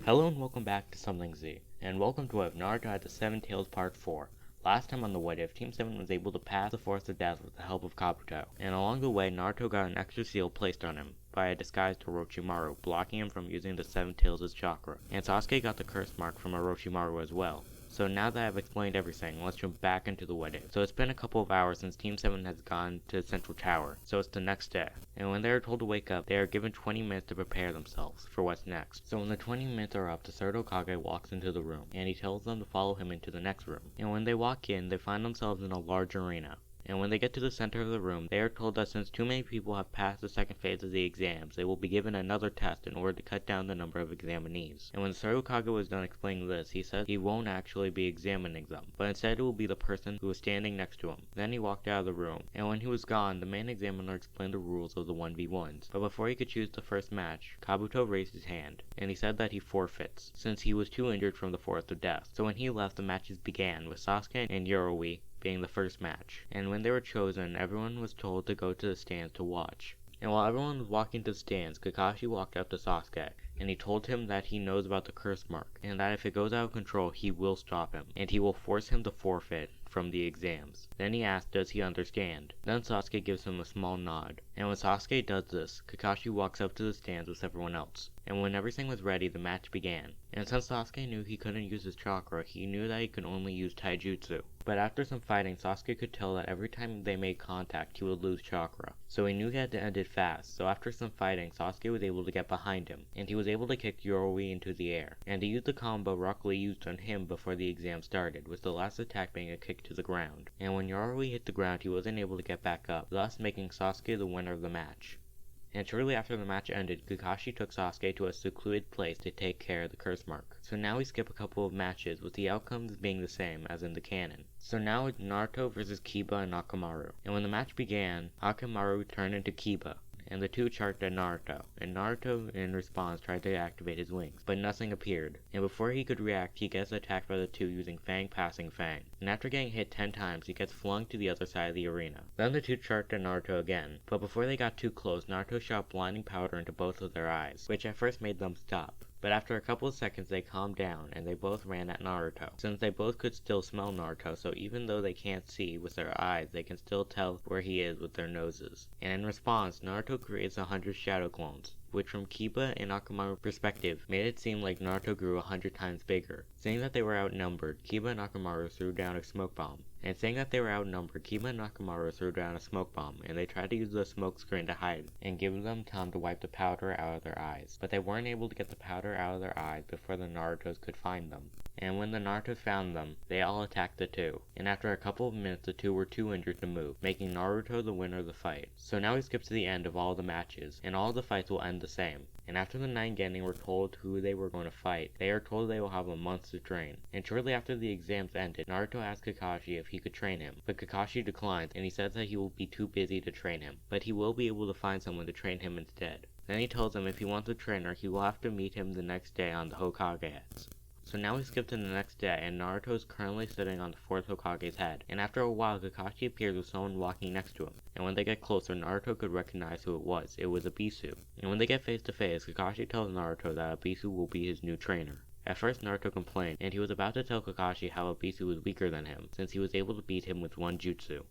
Hello and welcome back to Something Z, and welcome to Naruto had the Seven Tails Part 4. Last time on the What If, Team 7 was able to pass the Forest of Death with the help of Kabuto, and along the way Naruto got an extra seal placed on him by a disguised Orochimaru, blocking him from using the Seven Tails' chakra, and Sasuke got the curse mark from Orochimaru as well. So now that I've explained everything, let's jump back into the What If. So it's been a couple of hours since Team 7 has gone to the Central Tower, so it's the next day. And when they are told to wake up, they are given 20 minutes to prepare themselves for what's next. So when the 20 minutes are up, the third Hokage walks into the room, and he tells them to follow him into the next room. And when they walk in, they find themselves in a large arena. And when they get to the center of the room, they are told that since too many people have passed the second phase of the exams, they will be given another test in order to cut down the number of examinees. And when the third Hokage was done explaining this, he said he won't actually be examining them, but instead it will be the person who was standing next to him. Then he walked out of the room, and when he was gone, the main examiner explained the rules of the 1v1s. But before he could choose the first match, Kabuto raised his hand, and he said that he forfeits, since he was too injured from the Forest of Death. So when he left, the matches began, with Sasuke and Yoroi being the first match, and when they were chosen, everyone was told to go to the stands to watch. And while everyone was walking to the stands, Kakashi walked up to Sasuke, and he told him that he knows about the curse mark, and that if it goes out of control, he will stop him, and he will force him to forfeit from the exams. Then he asked, does he understand? Then Sasuke gives him a small nod, and when Sasuke does this, Kakashi walks up to the stands with everyone else. And when everything was ready, the match began. And since Sasuke knew he couldn't use his chakra, he knew that he could only use taijutsu. But after some fighting, Sasuke could tell that every time they made contact, he would lose chakra. So he knew he had to end it fast, so after some fighting, Sasuke was able to get behind him, and he was able to kick Yoroi into the air. And he used the combo Rock Lee used on him before the exam started, with the last attack being a kick to the ground. And when Yoroi hit the ground, he wasn't able to get back up, thus making Sasuke the winner of the match. And shortly after the match ended, Kakashi took Sasuke to a secluded place to take care of the curse mark. So now we skip a couple of matches, with the outcomes being the same as in the canon. So now it's Naruto versus Kiba and Akamaru. And when the match began, Akamaru turned into Kiba, and the two charged at Naruto, and Naruto in response tried to activate his wings, but nothing appeared, and before he could react he gets attacked by the two using Fang passing Fang, and after getting hit 10 times he gets flung to the other side of the arena. Then the two charged at Naruto again, but before they got too close, Naruto shot blinding powder into both of their eyes, which at first made them stop. But after a couple of seconds they calmed down and they both ran at Naruto, since they both could still smell Naruto, so even though they can't see with their eyes, they can still tell where he is with their noses. And in response, Naruto creates 100 shadow clones, which from Kiba and Akamaru's perspective made it seem like Naruto grew 100 times bigger. Saying that they were outnumbered, Kiba and Akamaru threw down a smoke bomb. And saying that they were outnumbered, Kiba and Akamaru threw down a smoke bomb, and they tried to use the smoke screen to hide and give them time to wipe the powder out of their eyes. But they weren't able to get the powder out of their eyes before the Narutos could find them. And when the Narutos found them, they all attacked the two. And after a couple of minutes, the two were too injured to move, making Naruto the winner of the fight. So now we skip to the end of all the matches, and all the fights will end the same. And after the 9 Genin were told who they were going to fight, they are told they will have a month to train. And shortly after the exams ended, Naruto asked Kakashi if he could train him, but Kakashi declines, and he says that he will be too busy to train him, but he will be able to find someone to train him instead. Then he tells him if he wants a trainer, he will have to meet him the next day on the Hokage heads. So now we skip to the next day, and Naruto is currently sitting on the 4th Hokage's head, and after a while Kakashi appears with someone walking next to him, and when they get closer, Naruto could recognize who it was Ebisu. And when they get face to face, Kakashi tells Naruto that Ebisu will be his new trainer. At first Naruto complained, and he was about to tell Kakashi how Ebisu was weaker than him, since he was able to beat him with one jutsu.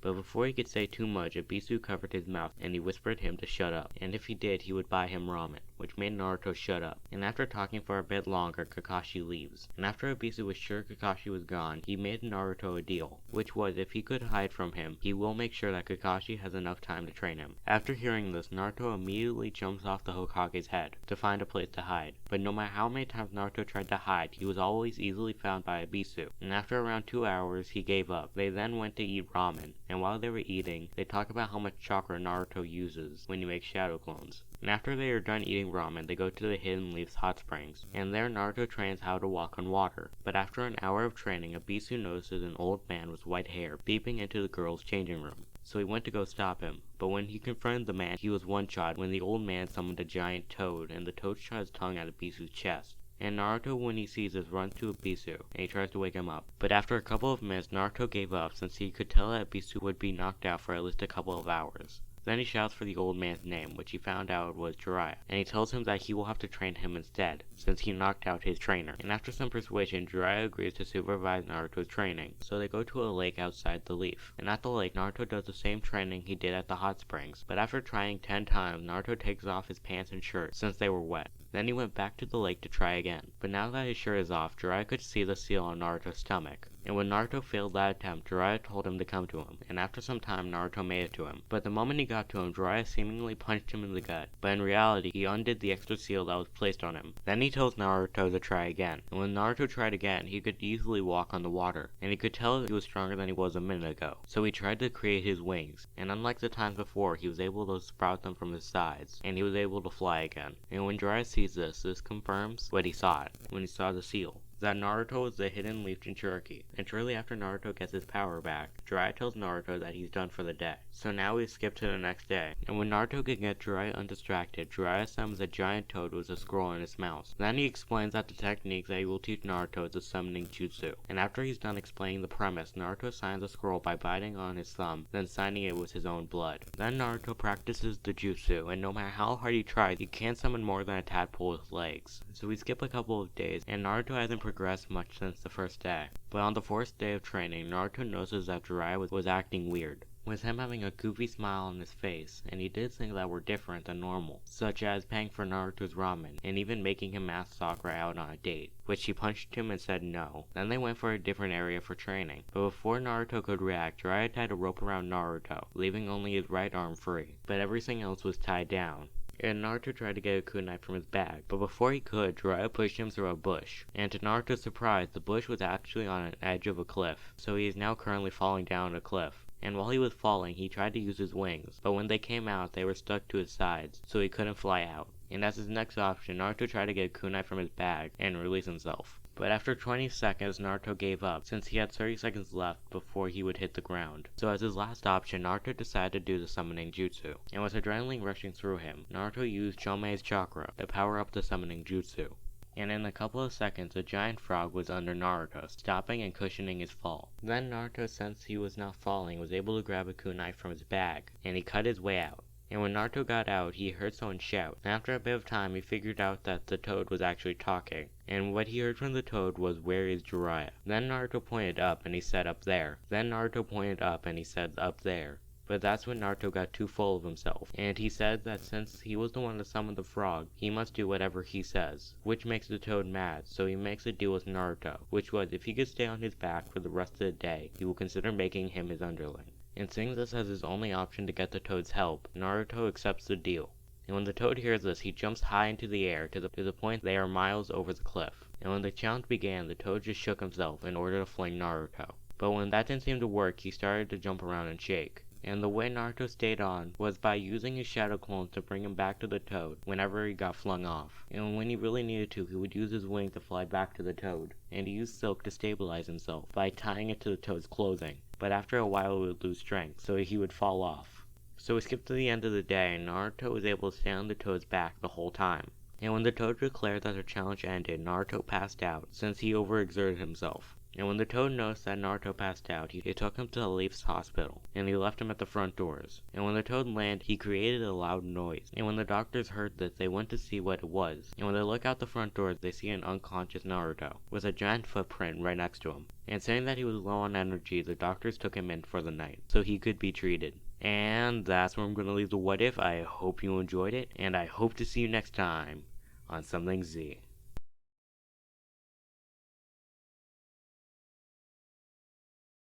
But before he could say too much, Ebisu covered his mouth and he whispered him to shut up, and if he did, he would buy him ramen, which made Naruto shut up. And after talking for a bit longer, Kakashi leaves. And after Ebisu was sure Kakashi was gone, he made Naruto a deal, which was if he could hide from him, he will make sure that Kakashi has enough time to train him. After hearing this, Naruto immediately jumps off the Hokage's head to find a place to hide. But no matter how many times Naruto tried to hide, he was always easily found by Ebisu. And after around 2 hours, he gave up. They then went to eat ramen, and while they were eating, they talk about how much chakra Naruto uses when you make shadow clones. And after they are done eating ramen, they go to the Hidden Leaves hot springs, and there Naruto trains how to walk on water. But after an hour of training, Ebisu notices an old man with white hair peeping into the girls' changing room. So he went to go stop him, but when he confronted the man, he was one-shot when the old man summoned a giant toad, and the toad shot his tongue at Ebisu's chest. And Naruto, when he sees this, runs to Ebisu, and he tries to wake him up. But after a couple of minutes, Naruto gave up since he could tell that Ebisu would be knocked out for at least a couple of hours. Then he shouts for the old man's name, which he found out was Jiraiya, and he tells him that he will have to train him instead, since he knocked out his trainer. And after some persuasion, Jiraiya agrees to supervise Naruto's training. So they go to a lake outside the Leaf. And at the lake, Naruto does the same training he did at the hot springs. But after trying 10 times, Naruto takes off his pants and shirt, since they were wet. Then he went back to the lake to try again. But now that his shirt is off, Jiraiya could see the seal on Naruto's stomach. And when Naruto failed that attempt, Jiraiya told him to come to him, and after some time Naruto made it to him. But the moment he got to him, Jiraiya seemingly punched him in the gut, but in reality he undid the extra seal that was placed on him. Then he tells Naruto to try again, and when Naruto tried again, he could easily walk on the water, and he could tell he was stronger than he was a minute ago. So he tried to create his wings, and unlike the times before, he was able to sprout them from his sides, and he was able to fly again. And when Jiraiya sees this confirms what he saw when he saw the seal, that Naruto was the hidden leaf Jinchuriki, and shortly after Naruto gets his power back, Jiraiya tells Naruto that he's done for the day. So now we skip to the next day, and when Naruto can get Jiraiya undistracted, Jiraiya summons a giant toad with a scroll in his mouth. Then he explains that the technique that he will teach Naruto is the summoning jutsu, and after he's done explaining the premise, Naruto signs the scroll by biting on his thumb, then signing it with his own blood. Then Naruto practices the jutsu, and no matter how hard he tries, he can't summon more than a tadpole with legs. So we skip a couple of days, and Naruto hasn't progressed much since the first day. But on the 4th day of training, Naruto notices that Jiraiya was acting weird, with him having a goofy smile on his face, and he did things that were different than normal, such as paying for Naruto's ramen, and even making him ask Sakura out on a date, which she punched him and said no. Then they went for a different area for training, but before Naruto could react, Jiraiya tied a rope around Naruto, leaving only his right arm free, but everything else was tied down. And Naruto tried to get a kunai from his bag, but before he could, Jiraiya pushed him through a bush. And to Naruto's surprise, the bush was actually on an edge of a cliff, so he is now currently falling down a cliff. And while he was falling, he tried to use his wings, but when they came out, they were stuck to his sides, so he couldn't fly out. And as his next option, Naruto tried to get a kunai from his bag and release himself. But after 20 seconds, Naruto gave up, since he had 30 seconds left before he would hit the ground. So as his last option, Naruto decided to do the summoning jutsu. And with adrenaline rushing through him, Naruto used Chomei's chakra to power up the summoning jutsu. And in a couple of seconds, a giant frog was under Naruto, stopping and cushioning his fall. Then Naruto, since he was now falling, was able to grab a kunai from his bag, and he cut his way out. And when Naruto got out, he heard someone shout, and after a bit of time, he figured out that the toad was actually talking, and what he heard from the toad was, "Where is Jiraiya?" Then Naruto pointed up, and he said, "Up there." Then Naruto pointed up, and he said, "Up there." But that's when Naruto got too full of himself, and he said that since he was the one to summon the frog, he must do whatever he says, which makes the toad mad, so he makes a deal with Naruto, which was if he could stay on his back for the rest of the day, he will consider making him his underling. And seeing this as his only option to get the toad's help, Naruto accepts the deal. And when the toad hears this, he jumps high into the air to the point they are miles over the cliff. And when the challenge began, the toad just shook himself in order to fling Naruto. But when that didn't seem to work, he started to jump around and shake. And the way Naruto stayed on was by using his shadow clones to bring him back to the toad whenever he got flung off. And when he really needed to, he would use his wings to fly back to the toad. And he used silk to stabilize himself by tying it to the toad's clothing. But after a while it would lose strength, so he would fall off. So we skip to the end of the day, and Naruto was able to stay on the toad's back the whole time. And when the toad declared that the challenge ended, Naruto passed out, since he overexerted himself. And when the toad noticed that Naruto passed out, he took him to the Leaf's hospital, and he left him at the front doors. And when the toad landed, he created a loud noise. And when the doctors heard this, they went to see what it was. And when they look out the front doors, they see an unconscious Naruto, with a giant footprint right next to him. And saying that he was low on energy, the doctors took him in for the night, so he could be treated. And that's where I'm going to leave the What If. I hope you enjoyed it, and I hope to see you next time on Something Z.